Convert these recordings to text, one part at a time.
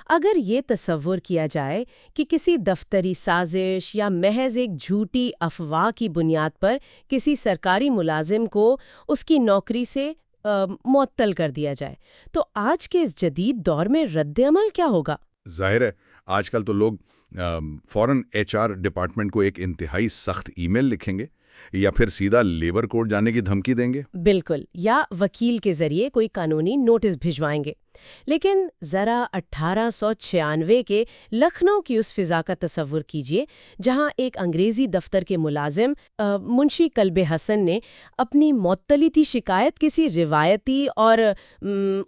اگر یہ تصور کیا جائے کہ کسی دفتری سازش یا محض ایک جھوٹی افواہ کی بنیاد پر کسی سرکاری ملازم کو اس کی نوکری سے معطل کر دیا جائے، تو آج کے اس جدید دور میں رد عمل کیا ہوگا؟ ظاہر ہے آج کل تو لوگ فوراً HR ڈپارٹمنٹ کو ایک انتہائی سخت ای میل لکھیں گے یا پھر سیدھا لیبر کورٹ جانے کی دھمکی دیں گے۔ بالکل، یا وکیل کے ذریعے کوئی قانونی نوٹس بھجوائیں گے۔ لیکن ذرا 1896 کے لکھنؤ کی اس فضا کا تصور کیجئے جہاں ایک انگریزی دفتر کے ملازم منشی کلب حسن نے اپنی معطلیتی شکایت کسی روایتی اور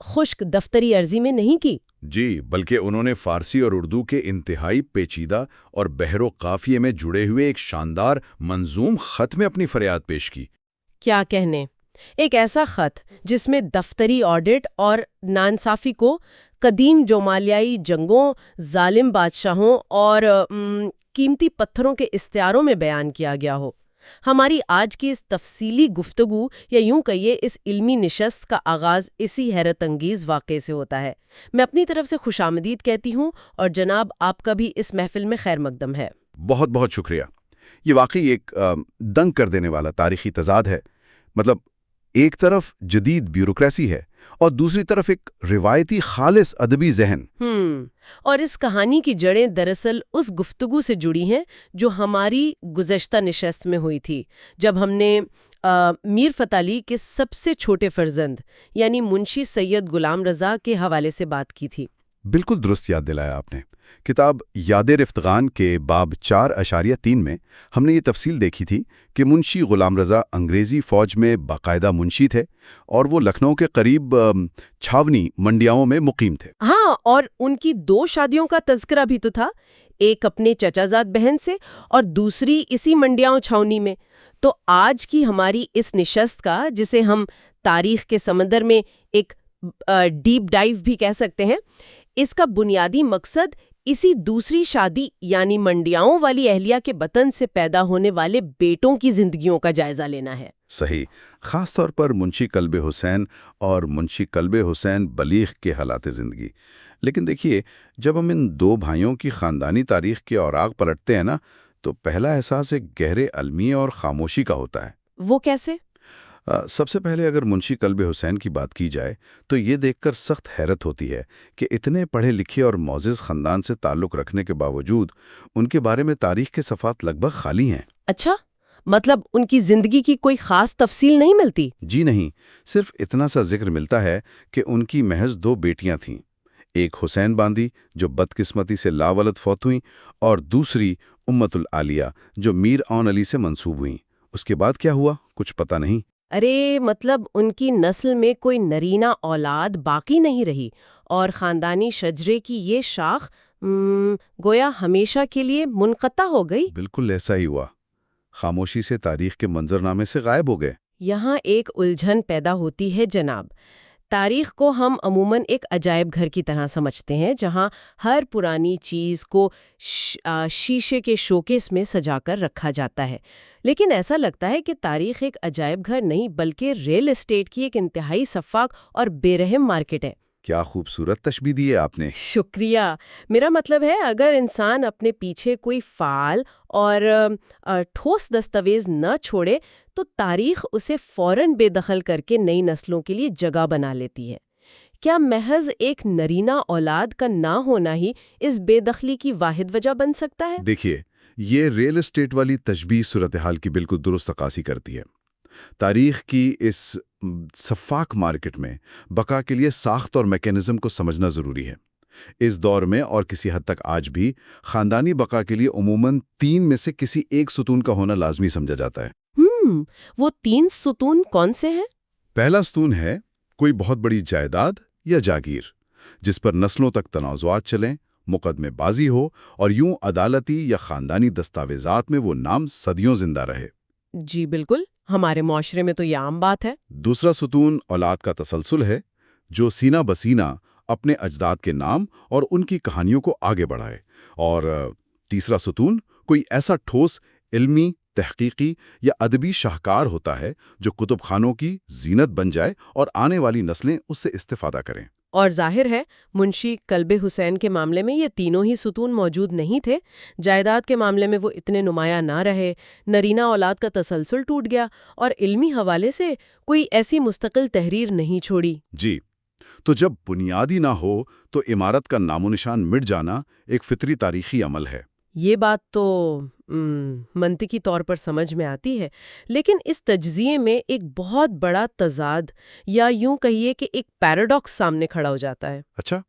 خشک دفتری عرضی میں نہیں کی۔ جی، بلکہ انہوں نے فارسی اور اردو کے انتہائی پیچیدہ اور بحر و قافیے میں جڑے ہوئے ایک شاندار منظوم خط میں اپنی فریاد پیش کی۔ کیا کہنے، ایک ایسا خط جس میں دفتری آڈٹ اور ناانصافی کو قدیم جومالیائی جنگوں، ظالم بادشاہوں اور قیمتی پتھروں کے استعاروں میں بیان کیا گیا ہو۔ ہماری آج کی اس تفصیلی گفتگو یا یوں کہیے اس علمی نشست کا آغاز اسی حیرت انگیز واقعے سے ہوتا ہے۔ میں اپنی طرف سے خوش آمدید کہتی ہوں اور جناب آپ کا بھی اس محفل میں خیر مقدم ہے۔ بہت بہت شکریہ۔ یہ واقعی ایک دنگ کر دینے والا تاریخی تضاد ہے۔ مطلب ایک طرف جدید بیوروکریسی ہے اور دوسری طرف ایک روایتی خالص ادبی ذہن۔ اور اس کہانی کی جڑیں دراصل اس گفتگو سے جڑی ہیں جو ہماری گزشتہ نشست میں ہوئی تھی، جب ہم نے میر فتح علی کے سب سے چھوٹے فرزند یعنی منشی سید غلام رضا کے حوالے سے بات کی تھی۔ بالکل درست یاد دلایا آپ نے۔ کتاب یاد رفتگان کے باب 4.3 میں ہم نے یہ تفصیل دیکھی تھی کہ منشی غلام رضا انگریزی فوج میں باقاعدہ منشی تھے اور وہ لکھنؤ کے قریب چھاونی منڈیاؤں میں مقیم تھے۔ ہاں، اور ان کی 2 شادیوں کا تذکرہ بھی تو تھا، ایک اپنے چچا زاد بہن سے اور دوسری اسی منڈیاؤں چھاونی میں۔ تو آج کی ہماری اس نشست کا، جسے ہم تاریخ کے سمندر میں ایک ڈیپ ڈائیو بھی کہہ سکتے ہیں، اس کا بنیادی مقصد اسی دوسری شادی یعنی منڈیاؤں والی اہلیہ کے بطن سے پیدا ہونے والے بیٹوں کی زندگیوں کا جائزہ لینا ہے۔ صحیح، خاص طور پر منشی کلب حسین اور منشی کلب حسین بلیغ کے حالات زندگی۔ لیکن دیکھیے، جب ہم ان 2 بھائیوں کی خاندانی تاریخ کے اوراق پلٹتے ہیں نا، تو پہلا احساس ایک گہرے المی اور خاموشی کا ہوتا ہے۔ وہ کیسے؟ سب سے پہلے اگر منشی کلب حسین کی بات کی جائے تو یہ دیکھ کر سخت حیرت ہوتی ہے کہ اتنے پڑھے لکھے اور معزز خاندان سے تعلق رکھنے کے باوجود ان کے بارے میں تاریخ کے صفحات لگ بھگ خالی ہیں۔ اچھا، مطلب ان کی زندگی کی کوئی خاص تفصیل نہیں ملتی؟ جی نہیں، صرف اتنا سا ذکر ملتا ہے کہ ان کی محض 2 بیٹیاں تھیں، ایک حسین باندی جو بدقسمتی سے لاولد فوت ہوئیں اور دوسری امت العالیہ جو میر اون علی سے منسوب ہوئیں۔ اس کے بعد کیا ہوا کچھ پتہ نہیں۔ ارے مطلب ان کی نسل میں کوئی نرینہ اولاد باقی نہیں رہی اور خاندانی شجرے کی یہ شاخ گویا ہمیشہ کے لیے منقطع ہو گئی۔ بالکل ایسا ہی ہوا، خاموشی سے تاریخ کے منظرنامے سے غائب ہو گئے۔ یہاں ایک الجھن پیدا ہوتی ہے جناب۔ تاریخ کو ہم عموماً ایک عجائب گھر کی طرح سمجھتے ہیں جہاں ہر پرانی چیز کو شیشے کے شوکیس میں سجا کر رکھا جاتا ہے، لیکن ایسا لگتا ہے کہ تاریخ ایک عجائب گھر نہیں بلکہ ریل اسٹیٹ کی ایک انتہائی شفاف اور بے رحم مارکیٹ ہے۔ کیا خوبصورت تشبیہ دی ہے آپ نے۔ شکریہ۔ میرا مطلب ہے اگر انسان اپنے پیچھے کوئی فعال اور ٹھوس دستاویز نہ چھوڑے تو تاریخ اسے فوراً بے دخل کر کے نئی نسلوں کے لیے جگہ بنا لیتی ہے۔ کیا محض ایک نرینہ اولاد کا نہ ہونا ہی اس بے دخلی کی واحد وجہ بن سکتا ہے؟ دیکھیے، یہ ریل اسٹیٹ والی تشبیہ صورتحال کی بالکل درست عکاسی کرتی ہے۔ تاریخ کی اس شفاف مارکیٹ میں بقا کے لیے ساخت اور میکینزم کو سمجھنا ضروری ہے۔ اس دور میں اور کسی حد تک آج بھی خاندانی بقا کے لیے عموماً 3 میں سے کسی ایک ستون کا ہونا لازمی سمجھا جاتا ہے۔ وہ 3 ستون کون سے ہیں؟ پہلا ستون ہے کوئی بہت بڑی جائیداد یا جاگیر جس پر نسلوں تک تنازعات چلیں، مقدمے بازی ہو اور یوں عدالتی یا خاندانی دستاویزات میں وہ نام صدیوں زندہ رہے۔ جی بالکل، ہمارے معاشرے میں تو یہ عام بات ہے۔ دوسرا ستون اولاد کا تسلسل ہے جو سینہ بسینہ اپنے اجداد کے نام اور ان کی کہانیوں کو آگے بڑھائے۔ اور تیسرا ستون کوئی ایسا ٹھوس علمی، تحقیقی یا ادبی شاہکار ہوتا ہے جو کتب خانوں کی زینت بن جائے اور آنے والی نسلیں اس سے استفادہ کریں۔ اور ظاہر ہے منشی کلب حسین کے معاملے میں یہ تینوں ہی ستون موجود نہیں تھے. جائیداد کے معاملے میں وہ اتنے نمایاں نہ رہے، نرینہ اولاد کا تسلسل ٹوٹ گیا، اور علمی حوالے سے کوئی ایسی مستقل تحریر نہیں چھوڑی. جی، تو جب بنیادی نہ ہو تو عمارت کا نام و نشان مٹ جانا ایک فطری تاریخی عمل ہے. یہ بات تو منطقی طور پر سمجھ میں آتی ہے، لیکن اس تجزیے میں ایک بہت بڑا تضاد یا یوں کہیے کہ ایک پیراڈاکس سامنے کھڑا ہو جاتا ہے. اچھا،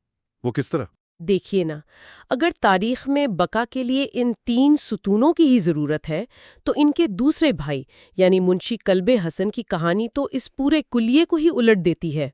وہ کس طرح؟ دیکھیے نا، اگر تاریخ میں بقا کے لیے ان 3 ستونوں کی ہی ضرورت ہے تو ان کے دوسرے بھائی یعنی منشی کلب حسن کی کہانی تو اس پورے کلیے کو ہی الٹ دیتی ہے.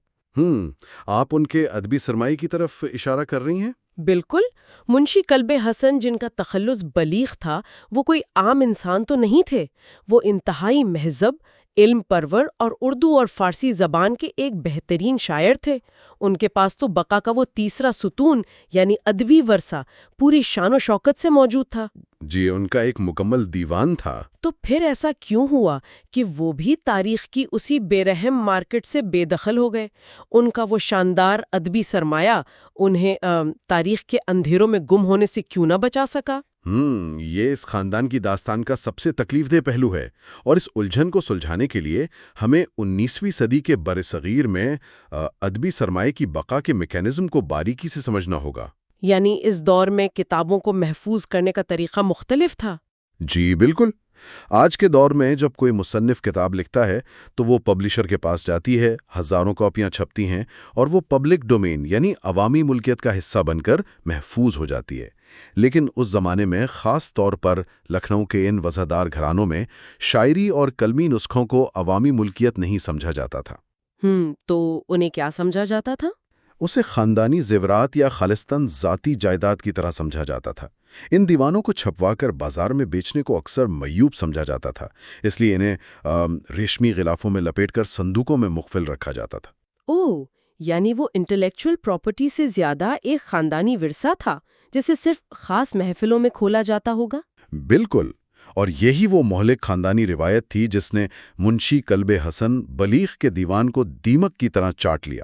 آپ ان کے ادبی سرمایہ کی طرف اشارہ کر رہی ہیں؟ بالکل. منشی کلب حسن جن کا تخلص بلیغ تھا، وہ کوئی عام انسان تو نہیں تھے. وہ انتہائی مہذب، علم پرور اور اردو اور فارسی زبان کے ایک بہترین شاعر تھے. ان کے پاس تو بقا کا وہ تیسرا ستون یعنی ادبی ورثہ پوری شان و شوکت سے موجود تھا. جی، ان کا ایک مکمل دیوان تھا. تو پھر ایسا کیوں ہوا کہ وہ بھی تاریخ کی اسی بے رحم مارکیٹ سے بے دخل ہو گئے؟ ان کا وہ شاندار ادبی سرمایہ انہیں تاریخ کے اندھیروں میں گم ہونے سے کیوں نہ بچا سکا؟ یہ اس خاندان کی داستان کا سب سے تکلیف دہ پہلو ہے، اور اس الجھن کو سلجھانے کے لیے ہمیں 19ویں صدی کے برصغیر میں ادبی سرمایہ کی بقا کے میکینزم کو باریکی سے سمجھنا ہوگا. یعنی اس دور میں کتابوں کو محفوظ کرنے کا طریقہ مختلف تھا؟ جی بالکل. آج کے دور میں جب کوئی مصنف کتاب لکھتا ہے تو وہ پبلشر کے پاس جاتی ہے، ہزاروں کاپیاں چھپتی ہیں اور وہ پبلک ڈومین یعنی عوامی ملکیت کا حصہ بن کر محفوظ ہو جاتی ہے. لیکن اس زمانے میں خاص طور پر لکھنؤ کے ان وزادار گھرانوں میں شاعری اور کلمی نسخوں کو عوامی ملکیت نہیں سمجھا جاتا تھا. تو انہیں کیا سمجھا جاتا تھا؟ اسے خاندانی زیورات یا خالصتاً ذاتی جائیداد کی طرح سمجھا جاتا تھا. ان دیوانوں کو چھپوا کر بازار میں بیچنے کو اکثر معیوب سمجھا جاتا تھا، اس لیے انہیں ریشمی غلافوں میں لپیٹ کر صندوقوں میں مخفل رکھا جاتا تھا. یعنی وہ انٹلیکچوئل پراپرٹی سے زیادہ ایک خاندانی ورثہ تھا جسے صرف خاص محفلوں میں کھولا جاتا ہوگا؟ بالکل. اور یہی وہ مہلک خاندانی روایت تھی جس نے منشی کلب حسن بلیغ کے دیوان کو دیمک کی طرح چاٹ لیا.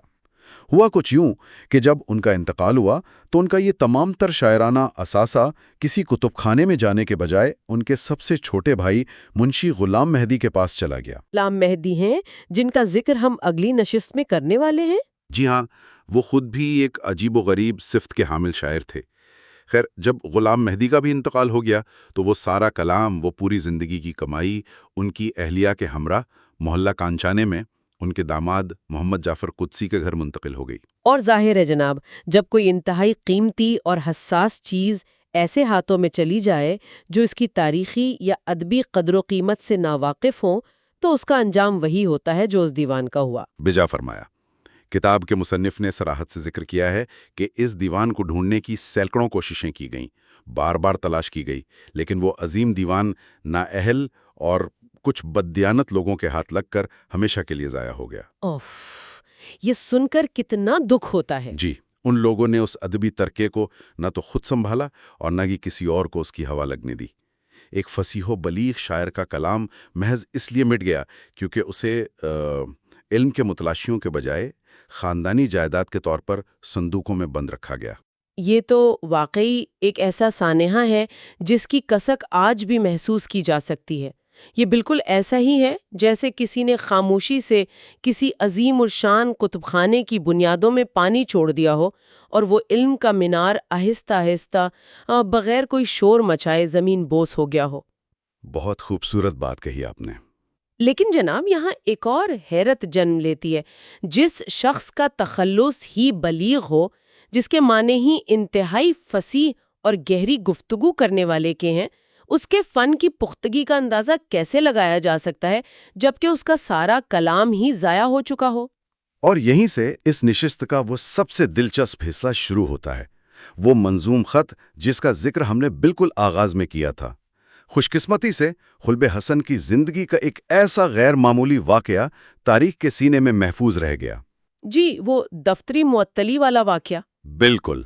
ہوا کچھ یوں کہ جب ان کا انتقال ہوا تو ان کا یہ تمام تر شاعرانہ اثاثہ کسی کتب خانے میں جانے کے بجائے ان کے سب سے چھوٹے بھائی منشی غلام مہدی کے پاس چلا گیا. غلام مہدی ہیں جن کا ذکر ہم اگلی نشست میں کرنے والے ہیں. جی ہاں، وہ خود بھی ایک عجیب و غریب صفت کے حامل شاعر تھے. خیر، جب غلام مہدی کا بھی انتقال ہو گیا تو وہ سارا کلام، وہ پوری زندگی کی کمائی ان کی اہلیہ کے ہمراہ محلہ کانچانے میں ان کے داماد محمد جعفر قدسی کے گھر منتقل ہو گئی. اور ظاہر ہے جناب، جب کوئی انتہائی قیمتی اور حساس چیز ایسے ہاتھوں میں چلی جائے جو اس کی تاریخی یا ادبی قدر و قیمت سے ناواقف ہوں تو اس کا انجام وہی ہوتا ہے جو اس دیوان کا ہوا. بجا فرمایا. کتاب کے مصنف نے صراحت سے ذکر کیا ہے کہ اس دیوان کو ڈھونڈنے کی سینکڑوں کوششیں کی گئیں، بار بار تلاش کی گئی، لیکن وہ عظیم دیوان نااہل اور کچھ بددیانت لوگوں کے ہاتھ لگ کر ہمیشہ کے لیے ضائع ہو گیا. یہ سن کر کتنا دکھ ہوتا ہے. جی، ان لوگوں نے اس ادبی ترکے کو نہ تو خود سنبھالا اور نہ ہی کسی اور کو اس کی ہوا لگنے دی. ایک فصیح و بلیغ شاعر کا کلام محض اس لیے مٹ گیا کیونکہ اسے علم کے متلاشیوں کے بجائے خاندانی جائیداد کے طور پر صندوقوں میں بند رکھا گیا. یہ تو واقعی ایک ایسا سانحہ ہے جس کی کسک آج بھی محسوس کی جا سکتی ہے. یہ بالکل ایسا ہی ہے جیسے کسی نے خاموشی سے کسی عظیم الشان کتب خانے کی بنیادوں میں پانی چھوڑ دیا ہو اور وہ علم کا مینار آہستہ آہستہ بغیر کوئی شور مچائے زمین بوس ہو گیا ہو. بہت خوبصورت بات کہی آپ نے. لیکن جناب یہاں ایک اور حیرت جنم لیتی ہے. جس شخص کا تخلص ہی بلیغ ہو، جس کے معنی ہی انتہائی فصیح اور گہری گفتگو کرنے والے کے ہیں، اس کے فن کی پختگی کا اندازہ کیسے لگایا جا سکتا ہے جبکہ اس کا سارا کلام ہی ضائع ہو چکا ہو؟ اور یہیں سے اس نشست کا وہ سب سے دلچسپ حصہ شروع ہوتا ہے، وہ منظوم خط جس کا ذکر ہم نے بالکل آغاز میں کیا تھا. خوش قسمتی سے کلب حسن کی زندگی کا ایک ایسا غیر معمولی واقعہ تاریخ کے سینے میں محفوظ رہ گیا. جی، وہ دفتری معطلی والا واقعہ. بالکل.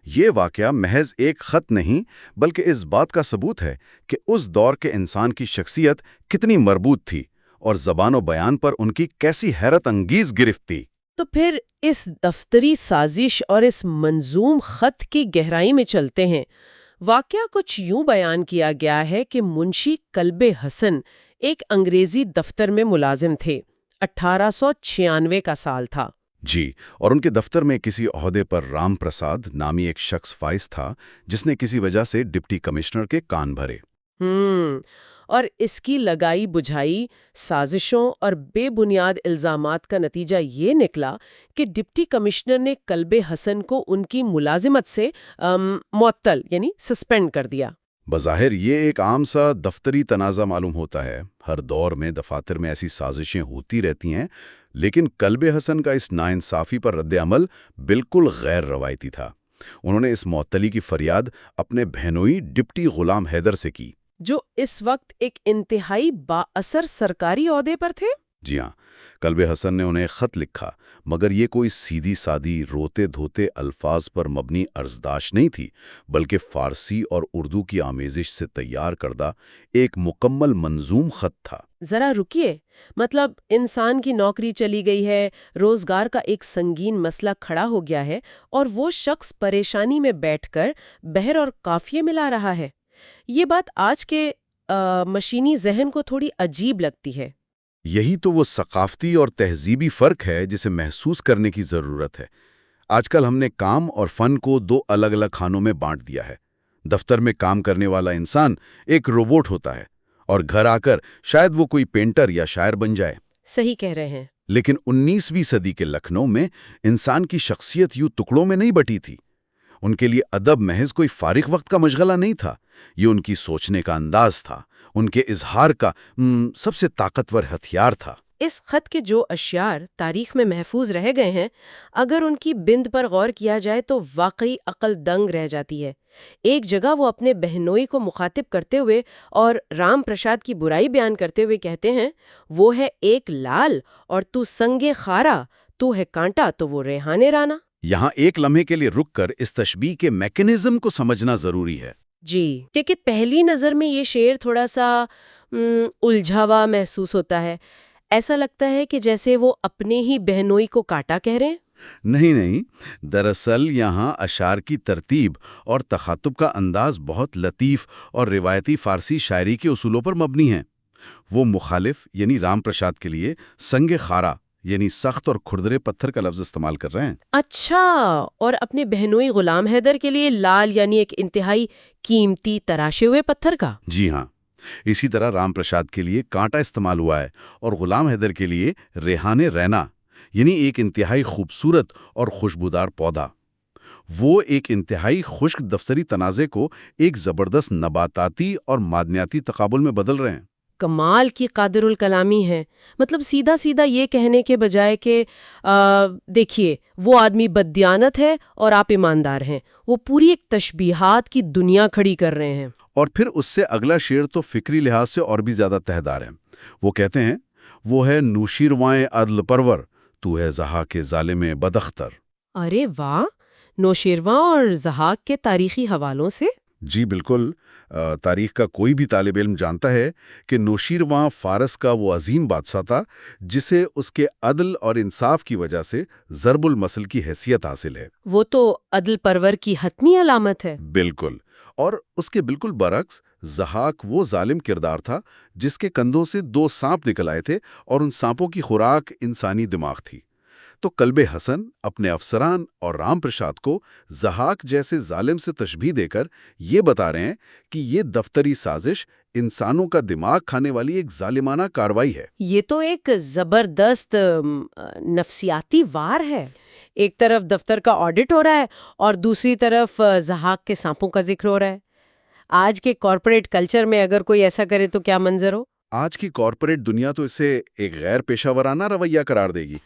یہ واقعہ محض ایک خط نہیں بلکہ اس بات کا ثبوت ہے کہ اس دور کے انسان کی شخصیت کتنی مربوط تھی اور زبان و بیان پر ان کی کیسی حیرت انگیز گرفت تھی. تو پھر اس دفتری سازش اور اس منظوم خط کی گہرائی میں چلتے ہیں۔ واقعہ کچھ یوں بیان کیا گیا ہے کہ منشی کلب حسن ایک انگریزی دفتر میں ملازم تھے۔ 1896 کا سال تھا۔ جی، اور ان کے دفتر میں کسی عہدے پر رام پرساد نامی ایک شخص فائز تھا جس نے کسی وجہ سے ڈپٹی کمشنر کے کان بھرے۔ اور اس کی لگائی بجھائی سازشوں اور بے بنیاد الزامات کا نتیجہ یہ نکلا کہ ڈپٹی کمشنر نے کلب حسن کو ان کی ملازمت سے معطل یعنی سسپینڈ کر دیا۔ بظاہر یہ ایک عام سا دفتری تنازع معلوم ہوتا ہے، ہر دور میں دفاتر میں ایسی سازشیں ہوتی رہتی ہیں، لیکن کلب حسن کا اس ناانصافی پر رد عمل بالکل غیر روایتی تھا۔ انہوں نے اس معطلی کی فریاد اپنے بہنوئی ڈپٹی غلام حیدر سے کی، جو اس وقت ایک انتہائی با اثر سرکاری عہدے پر تھے۔ جی ہاں، کلب حسن نے انہیں خط لکھا، مگر یہ کوئی سیدھی سادی روتے دھوتے الفاظ پر مبنی عرضداشت نہیں تھی، بلکہ فارسی اور اردو کی آمیزش سے تیار کردہ ایک مکمل منظوم خط تھا۔ ذرا رکیے، مطلب انسان کی نوکری چلی گئی ہے، روزگار کا ایک سنگین مسئلہ کھڑا ہو گیا ہے، اور وہ شخص پریشانی میں بیٹھ کر بہر اور قافیے ملا رہا ہے۔ یہ بات آج کے مشینی ذہن کو تھوڑی عجیب لگتی ہے۔ یہی تو وہ ثقافتی اور تہذیبی فرق ہے جسے محسوس کرنے کی ضرورت ہے۔ آج کل ہم نے کام اور فن کو دو الگ الگ خانوں میں بانٹ دیا ہے۔ دفتر میں کام کرنے والا انسان ایک روبوٹ ہوتا ہے، اور گھر آ کر شاید وہ کوئی پینٹر یا شاعر بن جائے۔ صحیح کہہ رہے ہیں۔ لیکن 19ویں صدی کے لکھنؤ میں انسان کی شخصیت یوں ٹکڑوں میں نہیں بٹی تھی۔ ان کے لیے ادب محض کوئی فارغ وقت کا مشغلہ نہیں تھا، یہ ان کی سوچنے کا انداز تھا، ان کے اظہار کا سب سے طاقتور ہتھیار تھا۔ اس خط کے جو اشعار تاریخ میں محفوظ رہ گئے ہیں، اگر ان کی بند پر غور کیا جائے تو واقعی عقل دنگ رہ جاتی ہے۔ ایک جگہ وہ اپنے بہنوئی کو مخاطب کرتے ہوئے اور رام پرساد کی برائی بیان کرتے ہوئے کہتے ہیں، وہ ہے ایک لال اور تو سنگے خارا، تو ہے کانٹا تو وہ ریحانے رانا۔ یہاں ایک لمحے کے لیے رک کر اس تشبیہ کے میکینزم کو سمجھنا ضروری ہے۔ جی، لیکن پہلی نظر میں یہ شعر تھوڑا سا الجھا ہوا محسوس ہوتا ہے۔ ایسا لگتا ہے کہ جیسے وہ اپنے ہی بہنوئی کو کاٹا کہہ رہے ہیں۔ نہیں، دراصل یہاں اشعار کی ترتیب اور تخاطب کا انداز بہت لطیف اور روایتی فارسی شاعری کے اصولوں پر مبنی ہے۔ وہ مخالف یعنی رام پرساد کے لیے سنگ خارا یعنی سخت اور کھردرے پتھر کا لفظ استعمال کر رہے ہیں۔ اچھا، اور اپنے بہنوئی غلام حیدر کے لیے لال یعنی ایک انتہائی قیمتی تراشے ہوئے پتھر کا۔ جی ہاں، اسی طرح رام پرساد کے لیے کانٹا استعمال ہوا ہے، اور غلام حیدر کے لیے ریحان رینا یعنی ایک انتہائی خوبصورت اور خوشبودار پودا۔ وہ ایک انتہائی خشک دفتری تنازع کو ایک زبردست نباتاتی اور معدنیاتی تقابل میں بدل رہے ہیں۔ کمال کی قادر الکلامی ہے، مطلب سیدھا سیدھا یہ کہنے کے بجائے کہ دیکھیے وہ آدمی بددیانت ہے اور آپ ایماندار ہیں، وہ پوری ایک تشبیہات کی دنیا کھڑی کر رہے ہیں۔ اور پھر اس سے اگلا شعر تو فکری لحاظ سے اور بھی زیادہ تہدار ہے۔ وہ کہتے ہیں، وہ ہے نوشیروائیں عدل پرور، تو ہے ضحاک ظالم بداختر۔ ارے واہ، نوشیروان اور ضحاک کے تاریخی حوالوں سے؟ جی بالکل، تاریخ کا کوئی بھی طالب علم جانتا ہے کہ نوشیروان فارس کا وہ عظیم بادشاہ تھا جسے اس کے عدل اور انصاف کی وجہ سے ضرب المثل کی حیثیت حاصل ہے۔ وہ تو عدل پرور کی حتمی علامت ہے۔ بالکل، اور اس کے بالکل برعکس ضحاک وہ ظالم کردار تھا جس کے کندھوں سے 2 سانپ نکل آئے تھے، اور ان سانپوں کی خوراک انسانی دماغ تھی۔ تو کلب حسن اپنے افسران اور رام پرساد کو ضحاک جیسے ظالم سے تشبیہ دے کر یہ بتا رہے ہیں کہ یہ دفتری سازش انسانوں کا دماغ کھانے والی ایک ظالمانہ کارروائی ہے۔ یہ تو ایک زبردست نفسیاتی وار ہے۔ ایک طرف دفتر کا آڈٹ ہو رہا ہے اور دوسری طرف ضحاک کے سانپوں کا ذکر ہو رہا ہے۔ آج کے کارپوریٹ کلچر میں اگر کوئی ایسا کرے تو کیا منظر ہو؟ آج کی کارپوریٹ دنیا تو اسے ایک غیر پیشہ ورانہ رویہ قرار دے گی۔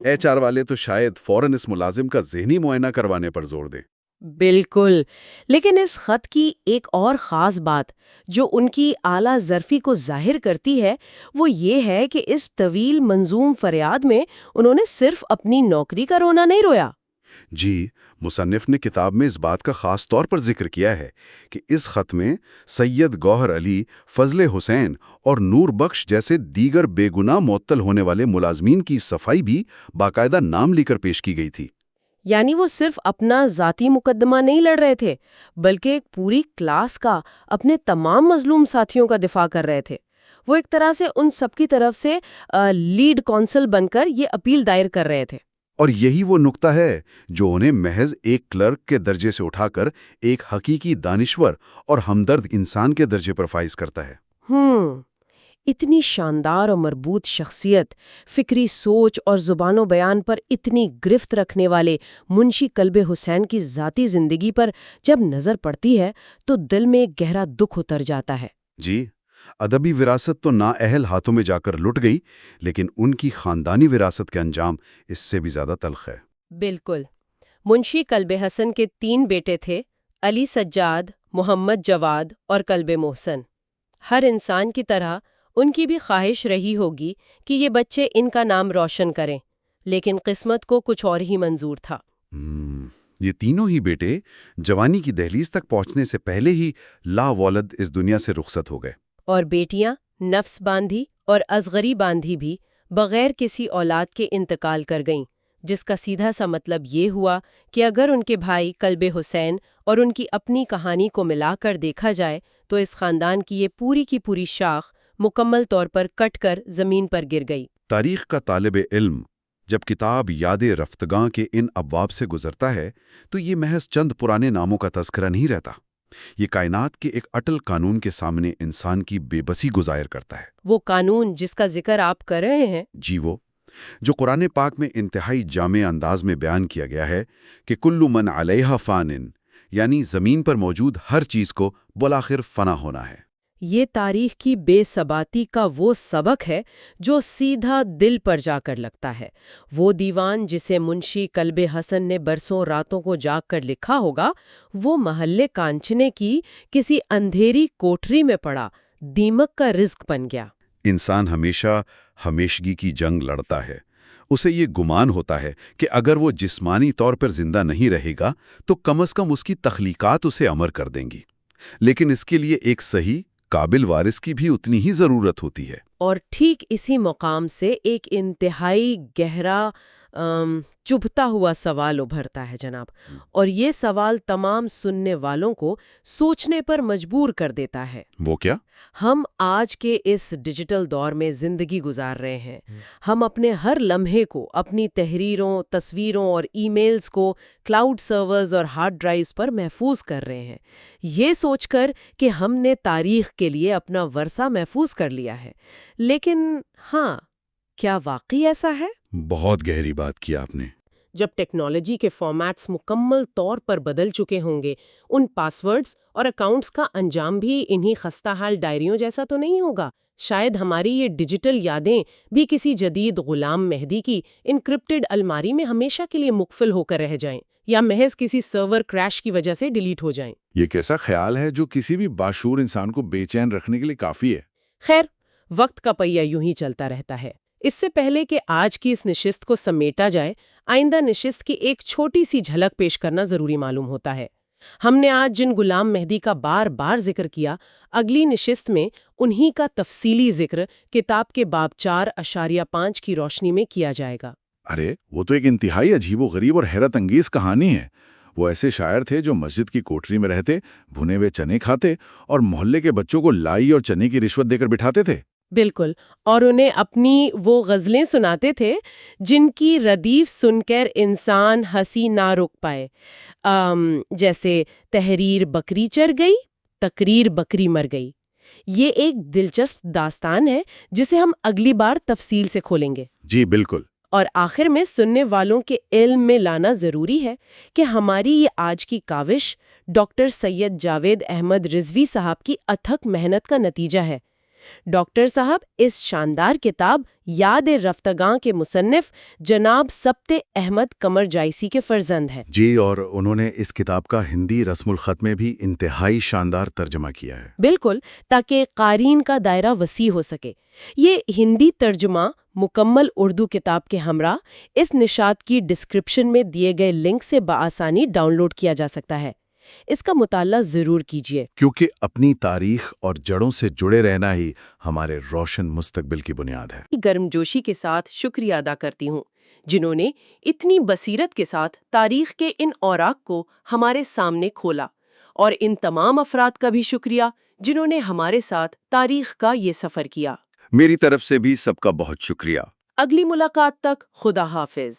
HR والے تو شاید فوراً اس ملازم کا ذہنی معائنہ کروانے پر زور دیں۔ بالکل، لیکن اس خط کی ایک اور خاص بات جو ان کی اعلیٰ ظرفی کو ظاہر کرتی ہے وہ یہ ہے کہ اس طویل منظوم فریاد میں انہوں نے صرف اپنی نوکری کا رونا نہیں رویا۔ جی، مصنف نے کتاب میں اس بات کا خاص طور پر ذکر کیا ہے کہ اس خط میں سید گوہر علی، فضل حسین اور نور بخش جیسے دیگر بے گناہ معطل ہونے والے ملازمین کی صفائی بھی باقاعدہ نام لے کر پیش کی گئی تھی۔ یعنی وہ صرف اپنا ذاتی مقدمہ نہیں لڑ رہے تھے، بلکہ ایک پوری کلاس کا، اپنے تمام مظلوم ساتھیوں کا دفاع کر رہے تھے۔ وہ ایک طرح سے ان سب کی طرف سے لیڈ کونسل بن کر یہ اپیل دائر کر رہے تھے۔ اور یہی وہ نقطہ ہے جو انہیں محض ایک کلرک کے درجے سے اٹھا کر ایک حقیقی دانشور اور ہمدرد انسان کے درجے پر فائز کرتا ہے۔ اتنی شاندار اور مربوط شخصیت، فکری سوچ اور زبان و بیان پر اتنی گرفت رکھنے والے منشی کلب حسین کی ذاتی زندگی پر جب نظر پڑتی ہے تو دل میں ایک گہرا دکھ اتر جاتا ہے۔ جی، ادبی وراثت تو نااہل ہاتھوں میں جا کر لٹ گئی، لیکن ان کی خاندانی وراثت کے انجام اس سے بھی زیادہ تلخ ہے۔ بالکل۔ منشی کلب حسن کے 3 بیٹے تھے، علی سجاد، محمد جواد اور کلب محسن۔ ہر انسان کی طرح ان کی بھی خواہش رہی ہوگی کہ یہ بچے ان کا نام روشن کریں، لیکن قسمت کو کچھ اور ہی منظور تھا۔ یہ تینوں ہی بیٹے جوانی کی دہلیز تک پہنچنے سے پہلے ہی لا والد اس دنیا سے رخصت ہو گئے، اور بیٹیاں نفس باندھی اور اصغری باندھی بھی بغیر کسی اولاد کے انتقال کر گئیں، جس کا سیدھا سا مطلب یہ ہوا کہ اگر ان کے بھائی کلب حسین اور ان کی اپنی کہانی کو ملا کر دیکھا جائے تو اس خاندان کی یہ پوری کی پوری شاخ مکمل طور پر کٹ کر زمین پر گر گئی۔ تاریخ کا طالب علم جب کتاب یاد رفتگاں کے ان ابواب سے گزرتا ہے تو یہ محض چند پرانے ناموں کا تذکرہ نہیں رہتا، یہ کائنات کے ایک اٹل قانون کے سامنے انسان کی بے بسی گزار کرتا ہے۔ وہ قانون جس کا ذکر آپ کر رہے ہیں، جی، وہ جو قرآن پاک میں انتہائی جامع انداز میں بیان کیا گیا ہے کہ کل من علیہا فان، یعنی زمین پر موجود ہر چیز کو بالآخر فنا ہونا ہے۔ یہ تاریخ کی بے ثباتی کا وہ سبق ہے جو سیدھا دل پر جا کر لگتا ہے۔ وہ دیوان جسے منشی کلب حسن نے برسوں راتوں کو جاگ کر لکھا ہوگا، وہ محلے کانچنے کی کسی اندھیری کوٹری میں پڑا دیمک کا رزق بن گیا۔ انسان ہمیشہ ہمیشگی کی جنگ لڑتا ہے۔ اسے یہ گمان ہوتا ہے کہ اگر وہ جسمانی طور پر زندہ نہیں رہے گا تو کم از کم اس کی تخلیقات اسے امر کر دیں گی، لیکن اس کے لیے ایک صحیح قابل وارث کی بھی اتنی ہی ضرورت ہوتی ہے۔ اور ٹھیک اسی مقام سے ایک انتہائی گہرا چبھتا ہوا سوال ابھرتا ہے جناب، اور یہ سوال تمام سننے والوں کو سوچنے پر مجبور کر دیتا ہے۔ وہ کیا؟ ہم آج کے اس ڈیجیٹل دور میں زندگی گزار رہے ہیں۔ ہم اپنے ہر لمحے کو، اپنی تحریروں، تصویروں اور ای میلز کو کلاؤڈ سرورز اور ہارڈ ڈرائیوز پر محفوظ کر رہے ہیں، یہ سوچ کر کہ ہم نے تاریخ کے لیے اپنا ورثہ محفوظ کر لیا ہے۔ لیکن کیا واقعی ایسا ہے؟ بہت گہری بات کی آپ نے۔ جب ٹیکنالوجی کے فارمیٹس مکمل طور پر بدل چکے ہوں گے، ان پاس ورڈز اور اکاؤنٹس کا انجام بھی انہی خستہ حال ڈائریوں جیسا تو نہیں ہوگا۔ شاید ہماری یہ ڈیجیٹل یادیں بھی کسی جدید غلام مہدی کی انکرپٹڈ الماری میں ہمیشہ کے لیے مقفل ہو کر رہ جائیں، یا محض کسی سرور کریش کی وجہ سے ڈیلیٹ ہو جائیں۔ یہ کیسا خیال ہے جو کسی بھی باشعور انسان کو بے چین رکھنے کے لیے کافی ہے۔ خیر، وقت کا پہیہ یوں ہی چلتا رہتا ہے۔ اس سے پہلے کہ آج کی اس نشست کو سمیٹا جائے، آئندہ نشست کی ایک چھوٹی سی جھلک پیش کرنا ضروری معلوم ہوتا ہے۔ ہم نے آج جن غلام مہدی کا بار بار ذکر کیا، اگلی نشست میں انہی کا تفصیلی ذکر کتاب کے باب 4.5 کی روشنی میں کیا جائے گا۔ ارے وہ تو ایک انتہائی عجیب و غریب اور حیرت انگیز کہانی ہے۔ وہ ایسے شاعر تھے جو مسجد کی کوٹری میں رہتے، بھنے ہوئے چنے کھاتے اور محلے کے بچوں کو لائی اور چنے کی رشوت دے کر بٹھاتے تھے۔ بالکل، اور انہیں اپنی وہ غزلیں سناتے تھے جن کی ردیف سن کر انسان ہنسی نہ روک پائے، جیسے تحریر بکری چر گئی، تقریر بکری مر گئی۔ یہ ایک دلچسپ داستان ہے جسے ہم اگلی بار تفصیل سے کھولیں گے۔ جی بالکل۔ اور آخر میں سننے والوں کے علم میں لانا ضروری ہے کہ ہماری یہ آج کی کاوش ڈاکٹر سید جاوید احمد رضوی صاحب کی اتھک محنت کا نتیجہ ہے۔ ڈاکٹر صاحب اس شاندار کتاب یاد رفتگاں کے مصنف جناب سبت احمد قمر جائسی کے فرزند ہیں۔ جی، اور انہوں نے اس کتاب کا ہندی رسم الخط میں بھی انتہائی شاندار ترجمہ کیا ہے۔ بالکل، تاکہ قارئین کا دائرہ وسیع ہو سکے۔ یہ ہندی ترجمہ مکمل اردو کتاب کے ہمراہ اس نشات کی ڈسکرپشن میں دیے گئے لنک سے بآسانی ڈاؤن لوڈ کیا جا سکتا ہے۔ اس کا مطالعہ ضرور کیجیے، کیونکہ اپنی تاریخ اور جڑوں سے جڑے رہنا ہی ہمارے روشن مستقبل کی بنیاد ہے۔ گرم جوشی کے ساتھ شکریہ ادا کرتی ہوں جنہوں نے اتنی بصیرت کے ساتھ تاریخ کے ان اوراق کو ہمارے سامنے کھولا، اور ان تمام افراد کا بھی شکریہ جنہوں نے ہمارے ساتھ تاریخ کا یہ سفر کیا۔ میری طرف سے بھی سب کا بہت شکریہ۔ اگلی ملاقات تک خدا حافظ۔